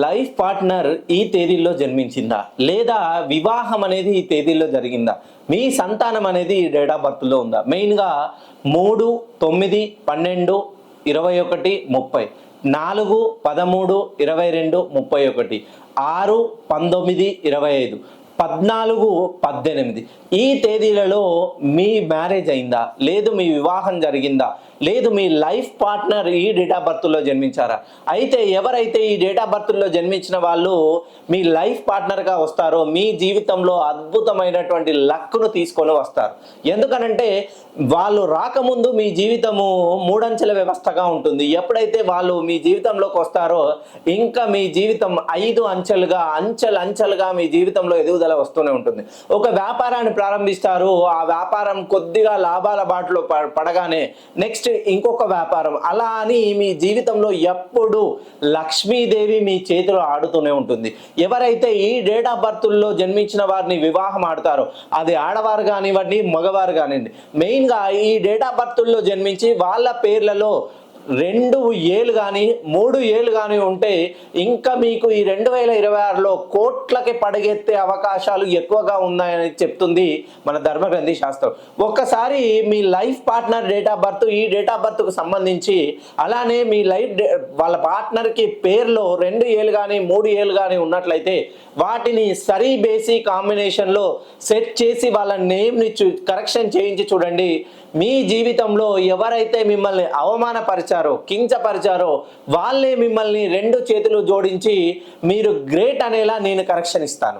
Life partner ఈ తేదీల్లో జన్మించిందా, లేదా వివాహం అనేది ఈ తేదీల్లో జరిగిందా, మీ సంతానం అనేది ఈ డేట్ ఆఫ్ బర్త్లో ఉందా? మెయిన్గా 3, 9, 12, 21, 30, 4, 13, 22, 31, 6, 19, 25, 14, 18 ఈ తేదీలలో మీ మ్యారేజ్ అయిందా, లేదు మీ వివాహం జరిగిందా, లేదు మీ లైఫ్ పార్ట్నర్ ఈ డేట్ ఆఫ్ బర్త్లో జన్మించారా? అయితే ఎవరైతే ఈ డేట్ ఆఫ్ బర్త్లో జన్మించిన వాళ్ళు మీ లైఫ్ పార్ట్నర్గా వస్తారో మీ జీవితంలో అద్భుతమైనటువంటి లక్ను తీసుకొని వస్తారు. ఎందుకనంటే వాళ్ళు రాకముందు మీ జీవితము మూడంచెల వ్యవస్థగా ఉంటుంది. ఎప్పుడైతే వాళ్ళు మీ జీవితంలోకి వస్తారో ఇంకా మీ జీవితం 5 అంచెలుగా అంచెలుగా మీ జీవితంలో ఎదుగుదల వస్తూనే ఉంటుంది. ఒక వ్యాపారాన్ని ప్రారంభిస్తారు, ఆ వ్యాపారం కొద్దిగా లాభాల బాటలో పడగానే నెక్స్ట్ ఇంకొక వ్యాపారం, అలా అని మీ జీవితంలో ఎప్పుడు లక్ష్మీదేవి మీ చేతిలో ఆడుతూనే ఉంటుంది. ఎవరైతే ఈ డేట్ ఆఫ్ బర్త్లో జన్మించిన వారిని వివాహం ఆడతారో అది ఆడవారు కానివ్వండి, మగవారు కానివ్వండి, మెయిన్గా ఈ డేట్ ఆఫ్ బర్త్లో జన్మించి వాళ్ళ పేర్లలో 2 ఏళ్ళు కానీ 3 ఏళ్ళు కానీ ఉంటే ఇంకా మీకు ఈ 2026లో కోట్లకి పడగెత్తే అవకాశాలు ఎక్కువగా ఉన్నాయని చెప్తుంది మన ధర్మగ్రంథి శాస్త్రం. ఒక్కసారి మీ life partner date of birth, ఈ డేట్ ఆఫ్ బర్త్కు సంబంధించి అలానే మీ వాళ్ళ పార్ట్నర్కి పేర్లో 2 ఏళ్ళు కానీ 3 ఏళ్ళు కానీ ఉన్నట్లయితే వాటిని సరి బేసి కాంబినేషన్లో సెట్ చేసి వాళ్ళ నేమ్ని కరెక్షన్ చేయించి చూడండి. మీ జీవితంలో ఎవరైతే మిమ్మల్ని అవమానపరిచారో, కించపరిచారో వాళ్ళే మిమ్మల్ని 2 చేతులు జోడించి మీరు గ్రేట్ అనేలా నేను కరెక్షన్ ఇస్తాను.